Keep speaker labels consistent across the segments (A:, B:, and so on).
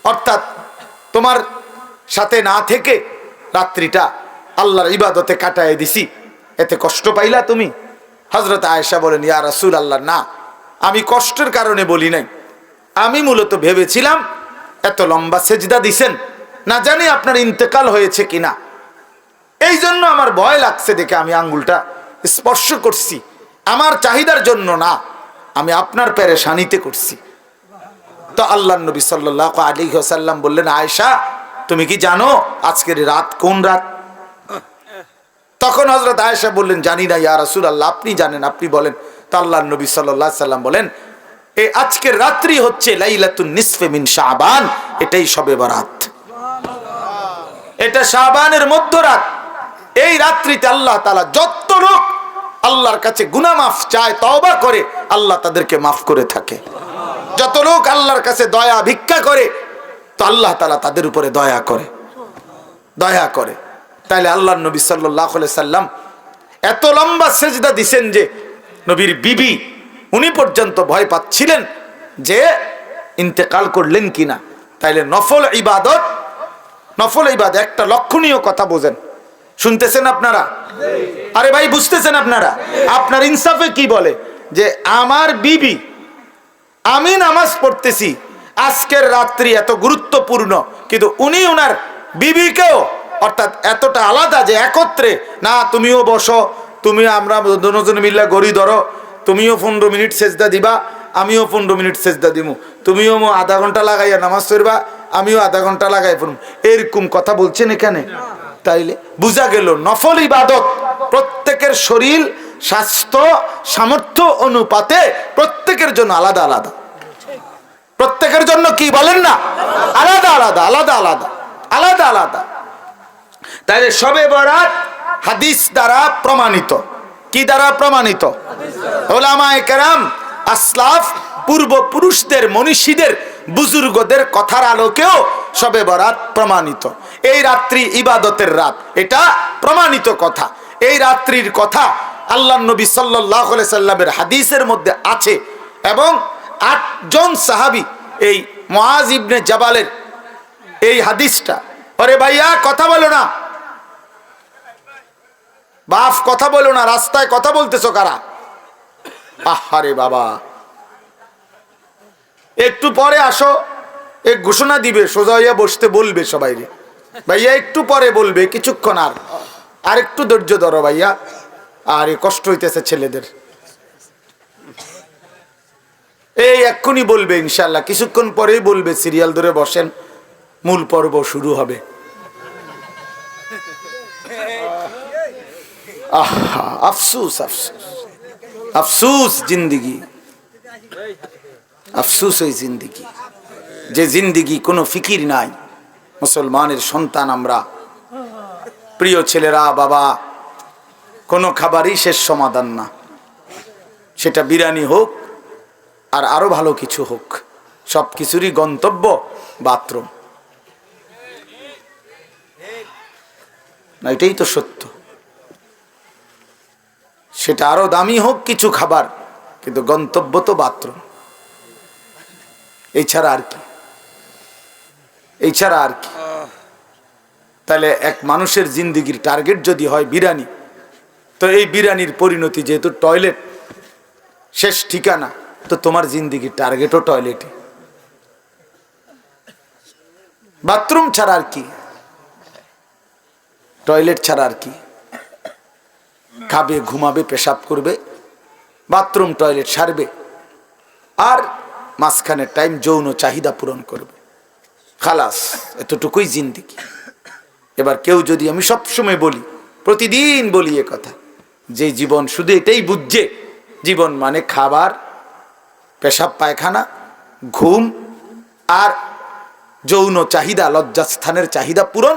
A: অর্থাৎ তোমার সাথে না থেকে রাত্রিটা আল্লাহর ইবাদতে কাটায় দিছি, এতে কষ্ট পাইলা তুমি? হযরত আয়েশা বলেন, ইয়া রাসূলুল্লাহ, না, আমি কষ্টের কারণে বলি নাই। আমি মূলত ভেবেছিলাম এত লম্বা সেজদা দিছেন, না জানি আপনার ইন্তেকাল হয়েছে কিনা, এই জন্য আমার ভয় লাগছে দেখে আমি আঙ্গুলটা স্পর্শ করছি। আমার চাহিদার জন্য না, আমি আপনার পেরেশানিতে করছি। তো আল্লাহর নবী সাল্লাল্লাহু আলাইহি ওয়াসাল্লাম বললেন, আয়েশা, তুমি কি জানো আজকের রাত কোন রাত? তখন হযরত আয়েশা বললেন, জানি না ইয়া রাসূলুল্লাহ, আপনি জানেন, আপনি বলেন। তো আল্লাহর নবী সাল্লাল্লাহু আলাইহি ওয়াসাল্লাম বলেন, এই আজকের রাত্রি হচ্ছে লাইলাতুন নিসফে মিন শাবান, এটাই শবে বরাত, এটা শাবানের মধ্যরাত। এই রাত্রিতে আল্লাহ তাআলা যত লোক আল্লাহর কাছে গুনাহ মাফ চায়, তওবা করে, আল্লাহ তাদেরকে মাফ করে থাকে। যত লোক আল্লাহর কাছে দয়া ভিক্ষা করে, তো আল্লাহ তাআলা তাদের উপরে দয়া করে, দয়া করে। তাইলে আল্লাহর নবী সাল্লাল্লাহু আলাইহি সাল্লাম এত লম্বা সেজদা দিছেন যে নবীর বিবি উনি পর্যন্ত ভয় পাচ্ছিলেন যে ইন্তেকাল করলেন কিনা। তাইলে নফল ইবাদত, নফল ইবাদত একটা লক্ষণীয় কথা বোঝেন, শুনতেছেন আপনারা? আরে ভাই, বুঝতেছেন আপনারা? আপনার ইনসাফে কি বলে যে আমার বিবি, আমি নামাজ পড়তেছি, আজকের রাত্রি এত গুরুত্বপূর্ণ, কিন্তু উনি ওনার বিবিকেও, অর্থাৎ এতটা আলাদা যে একত্রে না, তুমিও বসো, তুমি আমরা দুজন মিল্লা গড়ি ধরো, তুমিও 15 মিনিট সেজদা দিবা, আমিও 15 মিনিট সেজদা দিমু, তুমিও আধা ঘন্টা লাগাইয়া নামাজ পড়বা, আমিও আধা ঘন্টা লাগাই পড়ব, এরকম কথা বলছেন এখানে। তাইলে বোঝা গেল নফল ইবাদত প্রত্যেকের শরীর স্বাস্থ্য সামর্থ্য অনুপাতে প্রত্যেকের জন্য আলাদা আলাদা, প্রত্যেকের জন্য কি বলেন না, আলাদা আলাদা আলাদা আলাদা আলাদা আলাদা। তাইলে শবে বরাত হাদিস দ্বারা প্রমাণিত। কি দ্বারা প্রমাণিত? উলামায়ে কেরাম, আসলাফ, পূর্বপুরুষদের, মনীষীদের, বুজুর্গদের কথার আলোকেও শবে বরাত প্রমাণিত। এই রাত্রি ইবাদতের রাত, এটা প্রমাণিত কথা। এই রাত্রির কথা আল্লাহর নবী সাল্লাল্লাহু আলাইহি সাল্লামের হাদিসের মধ্যে আছে, এবং 8 জন সাহাবী এই মুআজ ইবনে জাবালের এই হাদিসটা, আরে ভাইয়া কথা বলো না, বাপ কথা বলো না, রাস্তায় কথা বলতেছো কারা? আহারে বাবা, একটু পরে আসো, এক ঘোষণা দিবে, সোজা হইয়া বসতে বলবে সবাই রে, ভাইয়া একটু পরে বলবে, কিছুক্ষণ আর একটু ধৈর্য ধরো ভাইয়া, আর কষ্ট হইতেছে ছেলেদের, এই এক্ষুনি বলবে ইনশাল্লাহ, কিছুক্ষণ পরেই বলবে, সিরিয়াল ধরে বসেন, মূল পর্ব শুরু হবে। আহা, আফসুস আফসুস আফসুস জিন্দিগি, আফসুস ওই জিন্দিগি, যে জিন্দিগি কোনো ফিকির নাই। মুসলমানের সন্তান আমরা, প্রিয় ছেলেরা, বাবা, কোনো খাবারই শেষ সমাধান না, সেটা বিরিয়ানি হোক আর আরো ভালো কিছু হোক, সব কিছুরই গন্তব্য বাথরুম, না? এটাই তো সত্য। সেটা আরো দামি হোক কিছু খাবার, কিন্তু গন্তব্য তো বাথরুম। এই ছাড়া আর কি, এই ছাড়া আর কি? তাহলে এক মানুষের জিন্দিগির টার্গেট যদি হয় বিরিয়ানি, তো এই বিরিয়ানির পরিণতি যেহেতু টয়লেট শেষ ঠিকানা, তো তোমার জিন্দিগির টার্গেটও টয়লেটে, বাথরুম ছাড়া আর কি, টয়লেট ছাড়া আর কি? খাবে, ঘুমাবে, পেশাব করবে, বাথরুম টয়লেট সারবে, আর মাঝখানে টাইম যৌন চাহিদা পূরণ করবে, খালাস, এতটুকুই জিন্দিগি। এবার কেউ যদি, আমি সবসময় বলি, প্রতিদিন বলি এ কথা, যে জীবন শুধু এটাই বুঝছে, জীবন মানে খাবার, পেশাব পায়খানা, ঘুম আর যৌন চাহিদা, লজ্জাস্থানের চাহিদা পূরণ,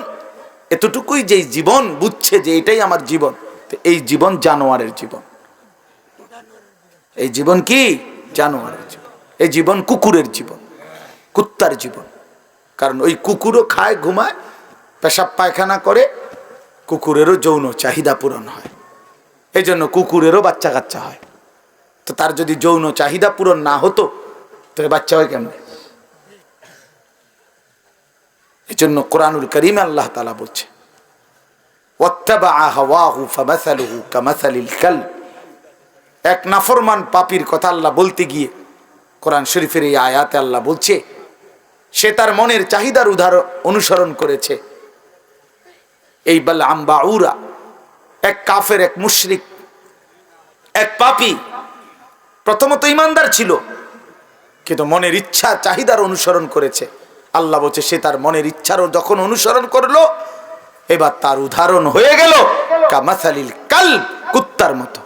A: এতটুকুই যে জীবন বুঝছে যে এটাই আমার জীবন, এই জীবন জানোয়ারের জীবন। এই জীবন কি? জানোয়ারের জীবন। এই জীবন কুকুরের জীবন, কুত্তার জীবন। কারণ ওই কুকুরও খায়, ঘুমায়, পেশাব পায়খানা করে, কুকুরেরও যৌন চাহিদা পূরণ হয়, এই জন্য কুকুরেরও বাচ্চা কাচ্চা হয়। তো তার যদি যৌন চাহিদা পূরণ না হতো, তো বাচ্চা হয় কেমনে? এজন্য কোরআনুল কারীমে আল্লাহ তাআলা বলছে ওয়াত্তাবাআ হাওয়াহু ফামাসালুহু কামাসালিল কালব। এক নাফরমান পাপীর কথা আল্লাহ বলতে গিয়ে কোরআন শরীফের এই আয়াতে আল্লাহ বলছে সে তার মনের চাহিদার অনুসরণ করেছে। এই বালআম বাউরা এক কাফের, এক মুশরিক, এক পাপী, প্রথমত ইমানদার ছিল কিন্তু মনের ইচ্ছা চাহিদার অনুসরণ করেছে। আল্লাহ বলছে সে তার মনের ইচ্ছারও যখন অনুসরণ করলো এবার তার উদাহরণ হয়ে গেল কামাসালিল কালব, কুত্তার মতো।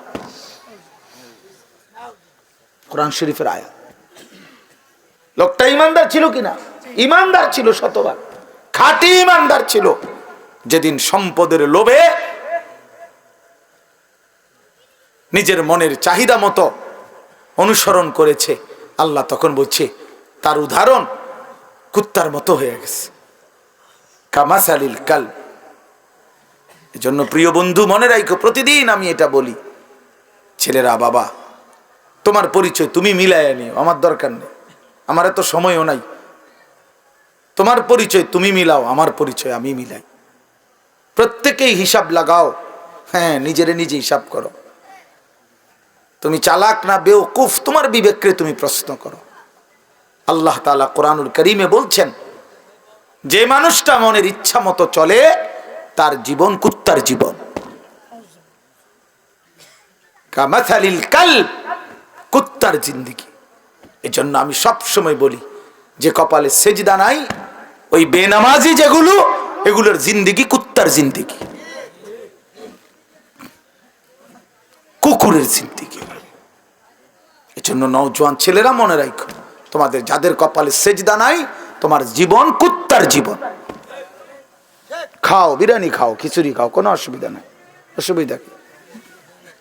A: কোরআন শরীফের আয়াত। লোকটা ইমানদার ছিল কিনা? ইমানদার ছিল, শতভাগ খাঁটি ইমানদার ছিল। যেদিন সম্পদের লোভে নিজের মনের চাহিদা মতো অনুসরণ করেছে, আল্লাহ তখন বলছে তার উদাহরণ কুত্তার মতো হয়ে গেছে, কামাসালিল কালব। এজন্য প্রিয় বন্ধু মনে রাখো, প্রতিদিন আমি এটা বলি, ছেলেরা বাবা তোমার পরিচয় তুমি মিলাইয়া নিও, আমার দরকার নেই, আমার এত সময়ও নাই। তোমার পরিচয় তুমি মিলাও, আমার পরিচয় আমি মিলাই। প্রত্যেকেই হিসাব লাগাও, হ্যাঁ নিজেরে নিজে হিসাব করো। তুমি চালাক না বেওকুফ তোমার বিবেককে তুমি প্রশ্ন করো। আল্লাহ তাআলা কোরআনুল কারীমে বলছেন যে মানুষটা মনের ইচ্ছা মতো চলে তার জীবন কুত্তার জীবন, কামাসালিল কালব, কুত্তার জিন্দেগি। এজন্য আমি সব সময় বলি যে কপালে সেজদা নাই, ওই বেনামাজি যেগুলো, এগুলোর জিন্দেগি কুত্তার জিন্দেগি, কুকুরের জিন্দেগি। এজন্য নওজোয়ান ছেলেরা মনে রাখো, তোমাদের যাদের কপালে সেজদা নাই তোমার জীবন কুত্তার জীবন। খাও বিরিয়ানি খাও, খিচুড়ি খাও, কোনো অসুবিধা নাই। অসুবিধা কি?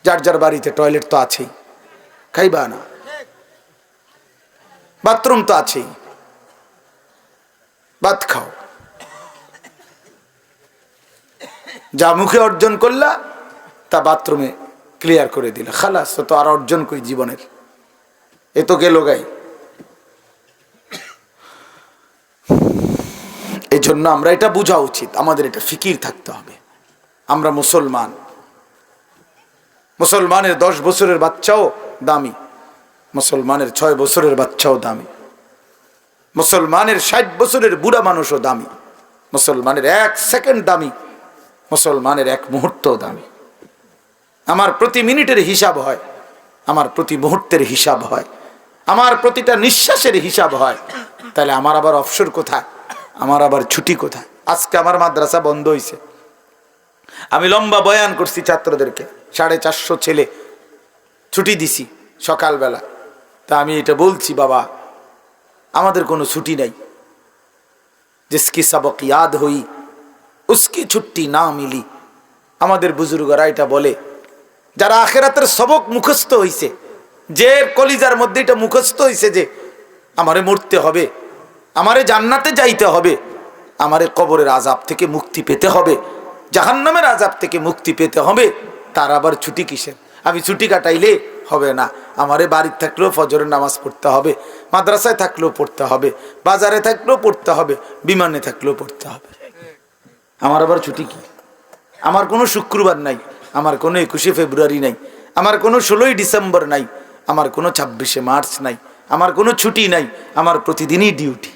A: যার যার বাড়িতে টয়লেট তো আছেই, খাইবা না? বাথরুম তো আছেই, ভাত খাও। যা মুখে অর্জন করলা তা বাথরুমে ক্লিয়ার করে দিলা, খালাস। তো আর অর্জন কই জীবনের? এ তো গেল গাই। এই জন্য আমরা এটা বোঝা উচিত, আমাদের এটা ফিকির থাকতে হবে। আমরা মুসলমান, মুসলমানের 10 বছরের বাচ্চাও দামি, মুসলমানের 6 বছরের বাচ্চাও দামি, মুসলমানের 60 বছরের বুড়া মানুষও দামি, মুসলমানের 1 সেকেন্ড দামি, মুসলমানের 1 মুহূর্তও দামি। আমার প্রতি মিনিটের হিসাব হয়, আমার প্রতি মুহূর্তের হিসাব হয়, আমার প্রতিটা নিঃশ্বাসের হিসাব হয়। তাহলে আমার আবার অবসর কোথায়? আমার আবার ছুটি কোথায়? আজকে আমার মাদ্রাসা বন্ধ হয়েছে, আমি লম্বা বয়ান করছি ছাত্রদেরকে, 450 ছেলে ছুটি দিছি সকালবেলা। তা আমি এটা বলছি, বাবা আমাদের কোনো ছুটি নাই, জিসকি সবক ইয়াদ হই উসকি ছুটি না মিলি। আমাদের বুজুর্গরা এটা বলে, যারা আখিরাতের সবক মুখস্থ হইছে, যে কলিজার মধ্যে এটা মুখস্থ হইছে যে আমারে মরতে হবে, আমারে জান্নাতে যাইতে হবে, আমারে কবরের আযাব থেকে মুক্তি পেতে হবে, জাহান্নামের আযাব থেকে মুক্তি পেতে হবে, তার আবার ছুটি কিসের? আমি ছুটি কাটাইলে হবে না, আমারে বাড়িতে থাকলেও ফজরের নামাজ পড়তে হবে, মাদ্রাসায় থাকলেও পড়তে হবে, বাজারে থাকলেও পড়তে হবে, বিমানে থাকলেও পড়তে হবে। আমার আবার ছুটি কি? আমার কোনো শুক্রবার নাই, আমার কোনো 21শে ফেব্রুয়ারি নাই, আমার কোনো 16ই ডিসেম্বর নাই, আমার কোনো 26শে মার্চ নাই, আমার কোনো ছুটি নাই। আমার প্রতিদিনই ডিউটি,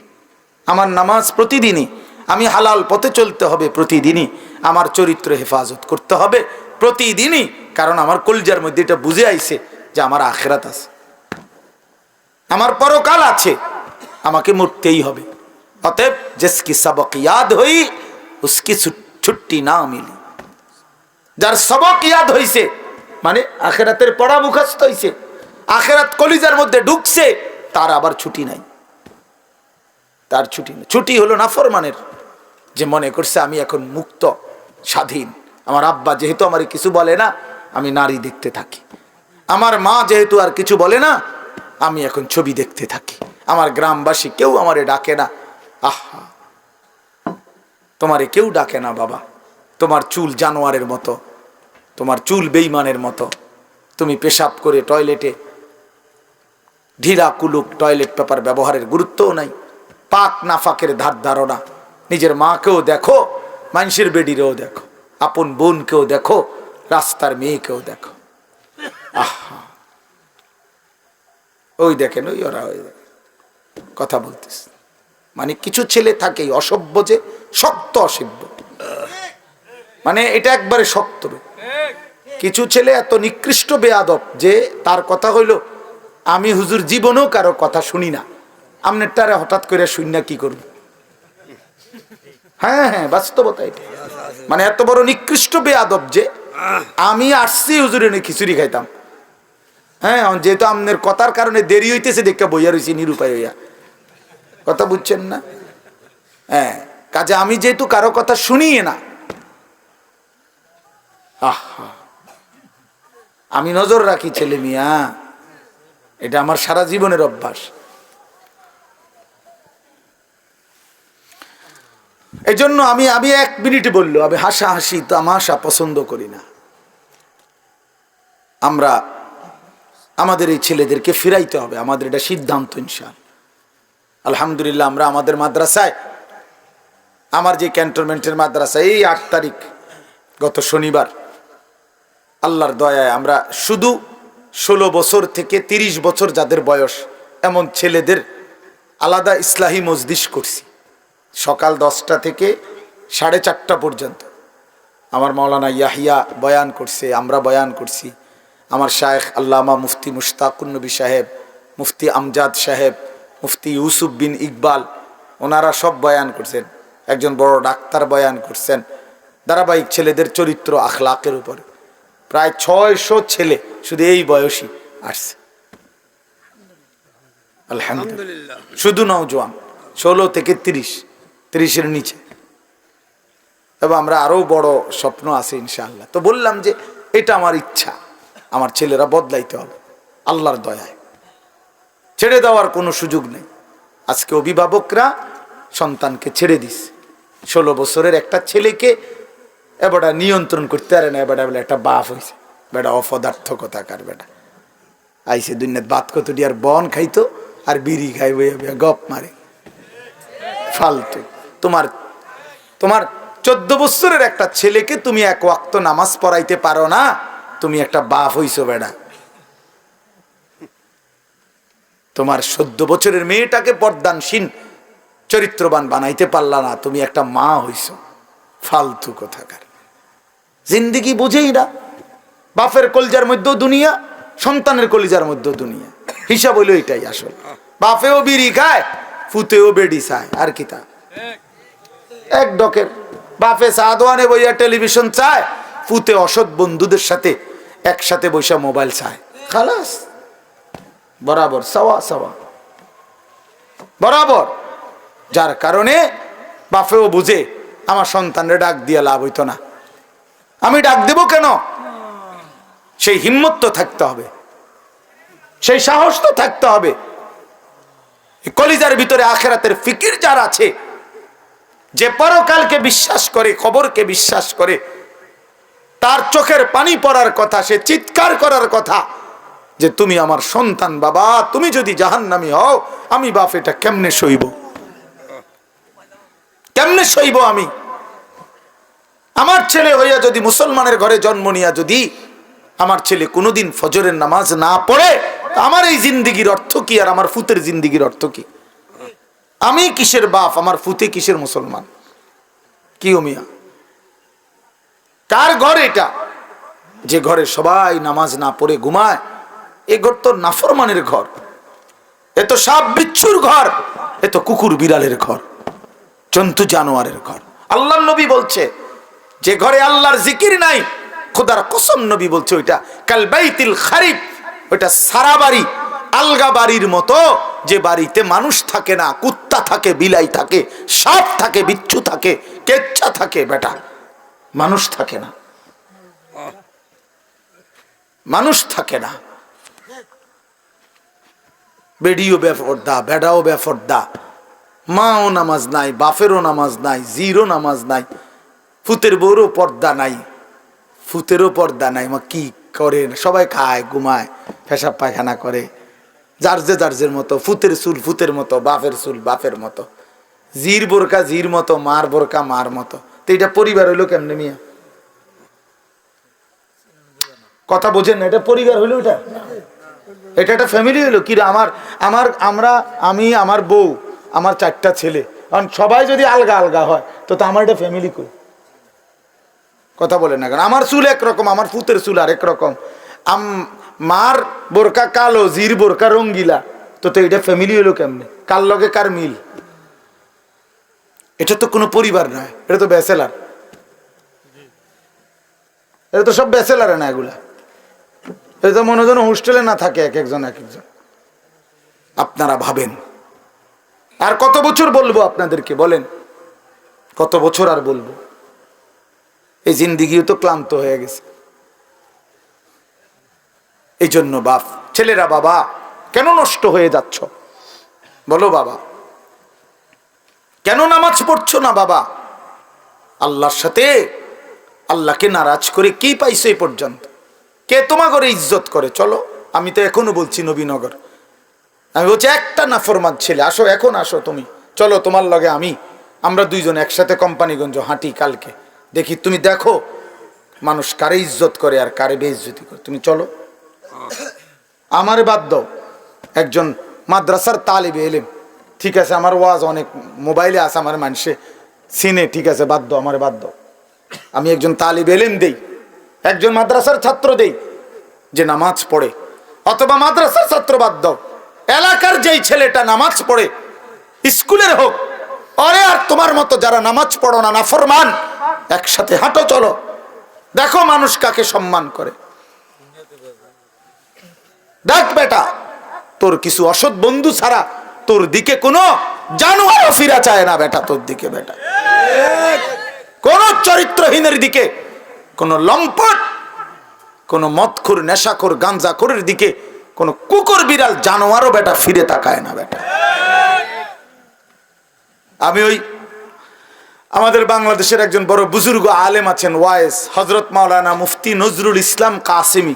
A: আমার নামাজ প্রতিদিনই, আমি হালাল পথে চলতে হবে প্রতিদিনই, আমার চরিত্র হেফাজত করতে হবে প্রতিদিনই, কারণ আমার কলিজার মধ্যে এটা বুঝে আইছে যে আমার আখিরাত আছে, আমার পরকাল আছে, আমাকে মরতেই হবে। অতএব জিসকি সবক ইয়াদ হই উসকি ছুটি না মিলি। যার সবক ইয়াদ হইছে মানে আখিরাতের পড়া মুখস্থ হইছে, আখিরাত কলিজার মধ্যে ঢুকছে, তার আবার ছুটি নাই, তার ছুটি নেই। ছুটি হলো নাফরমানের, যে মনে করছে আমি এখন মুক্ত স্বাধীন, আমার আব্বা যেহেতু আমার কিছু বলে না আমি নারী দেখতে থাকি, আমার মা যেহেতু আর কিছু বলে না আমি এখন ছবি দেখতে থাকি, আমার গ্রামবাসী কেউ আমারে ডাকে না। আহা, তোমারে কেউ ডাকে না বাবা, তোমার চুল জানোয়ারের মতো, তোমার চুল বেঈমানের মতো, তুমি পেশাব করে টয়লেটে ঢিলা কুলুক টয়লেট পেপার ব্যবহারের গুরুত্বও নাই, পাক নাফাকের ধার ধারণা, নিজের মাকেও দেখো, মানুষের বেডিরেও দেখো, আপন বোনকেও দেখো, রাস্তার মেয়েকেও দেখো। আহা, ওই দেখেন, ওই ওরা ওই কথা বলতেছে। মানে কিছু ছেলে থাকে অসভ্য, যে শক্ত অসভ্য, মানে এটা একবারে শক্ত। কিছু ছেলে এত নিকৃষ্ট বেয়াদব যে তার কথা হইল, আমি হুজুর জীবনেও কারো কথা শুনি না, আমনেরটারে হঠাৎ করে শুনি না কি করব। হ্যাঁ হ্যাঁ, বাস্তবতা এটা। মানে এত বড় নিকৃষ্ট বেয়াদব যে আমি আসছি হুজুরে খিচুড়ি খাইতাম, হ্যাঁ, যেহেতু আমনের কথার কারণে দেরি হইতেছে দেখে বইয়া রয়েছি নিরুপায় হইয়া। কথা বুঝছেন না? হ্যাঁ, কাজে আমি যেহেতু কারো কথা শুনিয়ে না, আহা, আমি নজর রাখি ছেলে মিয়া, এটা আমার সারা জীবনের অভ্যাস। এই জন্য আমি এক মিনিটে বললো, আমি হাসাহাসি তামাশা পছন্দ করি না। আমরা আমাদের এই ছেলেদেরকে ফিরাইতে হবে, আমাদের এটা সিদ্ধান্ত ইনশাআল্লাহ। আলহামদুলিল্লাহ, আমরা আমাদের মাদ্রাসায়, আমার যে ক্যান্টনমেন্টের মাদ্রাসা, এই 8 তারিখ গত শনিবার আল্লাহর দয়ায় আমরা শুধু 16 বছর থেকে 30 বছর যাদের বয়স এমন ছেলেদের আলাদা ইসলাহি মজলিস করছি। সকাল 10টা থেকে 4:30 পর্যন্ত আমার মাওলানা ইয়াহিয়া বয়ান করছে, আমরা বয়ান করছি, আমার শায়েখ আল্লামা মুফতি মুশতাকুন নবী সাহেব, মুফতি আমজাদ সাহেব, মুফতি ইউসুফ বিন ইকবাল, ওনারা সব বয়ান করছেন। একজন বড় ডাক্তার বয়ান করছেন ধারাবাহিক ছেলেদের চরিত্র আখলাকের উপরে। প্রায় 600 ছেলে শুধু এই বয়সী আসছে, আলহামদুলিল্লাহ। শুধু নওজোয়ান 16 থেকে 30-30-এর নিচে, এবং আমরা আরো বড় স্বপ্ন আছে ইনশাআল্লাহ। তো বললাম যে এটা আমার ইচ্ছা, আমার ছেলেরা বদলাইতে হবে আল্লাহর দয়ায়, ছেড়ে দেওয়ার কোনো সুযোগ নেই। আজকে অভিভাবকরা সন্তানকে ছেড়ে দিছে। 16 বছরের একটা ছেলেকে এবারে নিয়ন্ত্রণ করতে পারে না, এবারে বলে একটা বাপ হয়েছে, বেটা অপদার্থ কথাকার বেটা আইসে দুনিয়াত বাত কত আর বন খাইতো আর বিড়ি খাই বইয়া গপ মারে, ফালতু। তোমার 14 বছরের একটা ছেলেকে তুমি 1 ওয়াক্ত নামাজ পড়াইতে পারো না, তুমি একটা বাপ হইছো বেটা। তোমার 14 বছরের মেয়েটাকে পর্দানশীল চরিত্রবান বানাইতে পারলা না, তুমি একটা মা হইছো, ফালতু কথাকার। জিন্দিগি বুঝেই না, বাপের কলিজার মধ্যেও দুনিয়া, সন্তানের কলিজার মধ্যেও দুনিয়া, হিসাব হইলো এটাই আসল। বাপেও বিড়ি খায়, ফুতেও বেডি চায়, আর কি তা এক ডকের। বাপে চা দোয়ানে বইয়া টেলিভিশন চায়, ফুতে অসৎ বন্ধুদের সাথে একসাথে বসে মোবাইল চায়, খালাস, বরাবর সাওয়া সাওয়া বরাবর। যার কারণে বাপেও বুঝে আমার সন্তানের ডাক দিয়ে লাভ হইতো না, আমি ডাক দেব কেন? সেই হিম্মত তো থাকতে হবে, সেই সাহস তো থাকতে হবে। কলিজার ভিতরে আখিরাতের ফিকির যার আছে, যে পরকালকে বিশ্বাস করে, কবরকে বিশ্বাস করে, তার চোখের পানি পড়ার কথা, সে চিৎকার করার কথা যে তুমি আমার সন্তান বাবা, তুমি যদি জাহান্নামী হও, আমি বাপ এটা কেমনে সইব, কেমনে সইব আমি? আমার ছেলে হইয়া যদি মুসলমানের ঘরে জন্ম নিয়া যদি আমার ছেলে কোনোদিন ফজরের নামাজ না পড়ে, আমার এই জিন্দিগির অর্থ কি? আর আমার ফুতের জিন্দিগির অর্থ কি? আমি কিসের বাপ, আমার ফুতে কিসের মুসলমান? কি ও মিয়া, কার ঘর এটা? যে ঘরে সবাই নামাজ না পড়ে ঘুমায়, এ ঘর তো নাফরমানের ঘর, এ তো সাপ বিচ্ছুর ঘর, এ তো কুকুর বিড়ালের ঘর, জন্তু জানোয়ারের ঘর। আল্লাহর নবী বলছে যে ঘরে আল্লাহর জিকির নাই, খোদার কসম নবী বলছে ওইটা কাল বাইতিল খারিব, ওইটা সারা বাড়ি, আলগা বাড়ির মতো, যে বাড়িতে মানুষ থাকে না, কুত্তা থাকে, বিলাই থাকে, সাপ থাকে, বিচ্ছু থাকে, কেচ্ছা থাকে, বেটা মানুষ থাকে না, মানুষ থাকে না। বেডিও বেফরদা, বেডাও বেফরদা, মাও নামাজ নাই, বাপেরও নামাজ নাই, জিরো নামাজ নাই, ফুতের বউরও পর্দা নাই, ফুতেরও পর্দা নাই। মা কি করে? সবাই খায়, ঘুমায়, পেশাব পায়খানা করে, যার যে যার মতো। ফুতের চুল ফুতের মতো, বাপের চুল বাপের মতো। জির বোরকা জির মতো, মার বোরকা মার মতো। তো এটা পরিবার হইলো কেমনে মিয়া? কথা বোঝেন না, এটা পরিবার হইলো? এটা এটা একটা ফ্যামিলি হইলো কি? আমি, আমার বউ, আমার 4টা ছেলে, কারণ সবাই যদি আলগা আলগা হয় তো আমার এটা ফ্যামিলি কই? কথা বলেন না কেন? আমার চুল একরকম, আমার ফুতের চুল আর একরকম, মার বোরকা কালো, জির বোরকা রঙ্গিলা, তো এটা ফ্যামিলি হইলো কেমনে? কার লগে কার মিল? এটা তো কোনো পরিবার নয়, এটা তো ব্যাচেলার। এটা তো সব ব্যাচেলার না, এগুলা এটা তো মনে হয় হোস্টেলে না থাকে এক একজন। আপনারা ভাবেন আর কত বছর বলবো আপনাদেরকে? বলেন কত বছর আর বলবো? এই জিন্দিগিও তো ক্লান্ত হয়ে গেছে। এই জন্য বাপ ছেলেরা, বাবা কেন নষ্ট হয়ে যাচ্ছ? বলো বাবা, কেন নামাজ পড়ছো না বাবা? আল্লাহর সাথে আল্লাহকে নারাজ করে কি পাইছো এই পর্যন্ত? কে তোমার ঘরে ইজ্জত করে? চলো, আমি তো এখনো বলছি নবীনগর, আমি বলছি একটা নাফরমান ছেলে, আসো এখন, আসো তুমি, চলো তোমার লগে আমরা দুইজন একসাথে কোম্পানিগঞ্জ হাঁটি কালকে, দেখি, তুমি দেখো মানুষ কারে ইজ্জত করে আর কারে বেইজ্জতি করে। তুমি চলো, আমারে বাদ দাও, একজন মাদ্রাসার তালিবে এলেম, ঠিক আছে, আমার ওয়াজ অনেক মোবাইলে আছে, আমার মানুষে সিনে, ঠিক আছে, বাদ দাও, আমারে বাদ দাও। আমি একজন তালিবে এলেম দেই, একজন মাদ্রাসার ছাত্র দেই যে নামাজ পড়ে, অথবা মাদ্রাসার ছাত্র বাদ দাও, এলাকার যেই ছেলেটা নামাজ পড়ে, স্কুলের হোক, আরে আর তোমার মতো যারা নামাজ পড়ো না, নাফরমান, একসাথে হাঁটো, চলো, দেখো মানুষ কাকে সম্মান করে। দেখ বেটা, তোর কিছু অসৎ বন্ধু ছাড়া তোর দিকে কোনো জানোয়ারও ফিরা চায় না বেটা, তোর দিকে বেটা, কোন চরিত্রহীনের দিকে, কোন লম্পট, কোন মদখোর, নেশাখোর, গাঞ্জাখোরের দিকে কোন কুকুর বিড়াল জানোয়ারও বেটা ফিরে তাকায় না বেটা। আমি আমাদের বাংলাদেশের একজন বড় বুজুর্গ আলেম আছেন, ওয়াইস হযরত মাওলানা মুফতি নজরুল ইসলাম কাসেমি,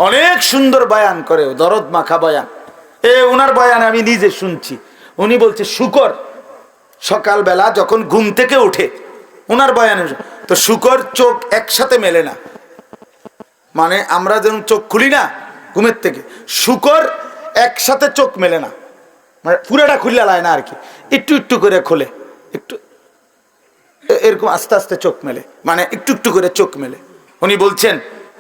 A: অনেক সুন্দর বয়ান করে, দরদ মাখা বয়ান। ওনার বয়ান আমি নিজে শুনছি। উনি বলছে শুকর সকালবেলা যখন ঘুম থেকে উঠে, ওনার বয়ানে তো শুকর চোখ একসাথে মেলে না, মানে আমরা যেমন চোখ খুলি না ঘুমের থেকে, শুকর একসাথে চোখ মেলে না, মানে পুরাটা খুলে লায় না আর কি, একটু একটু করে খোলে, একটু এরকম আস্তে আস্তে চোখ মেলে, মানে একটু একটু করে চোখ মেলে। উনি বলছেন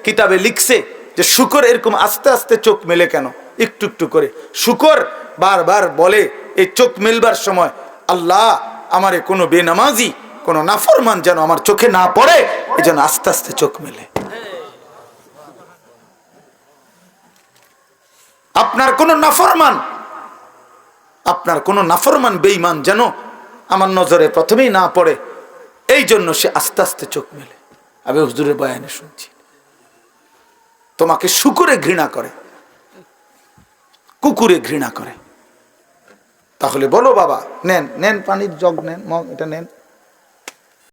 A: কিতাবে লিখছে যে শুকর এরকম আস্তে আস্তে চোখ মেলে কেন, একটু একটু করে। শুকর বারবার বলে এই চোখ মেলবার সময়, আল্লাহ আমারে কোনো বেনামাজি, কোনো নাফরমান যেন আমার চোখে না পড়ে, এই জন্য আস্তে আস্তে চোখ মেলে। আপনার কোনো নাফরমান বেঈমান যেন আমার নজরে প্রথমেই না পড়ে, এই জন্য সে আস্তে আস্তে চোখ মেলে। আমি হুজুরের বয়ানে শুনছি, তোমাকে শুকরে ঘৃণা করে, কুকুরে ঘৃণা করে। তাহলে বলো বাবা, নেন পানির জগ নেন, এটা নেন,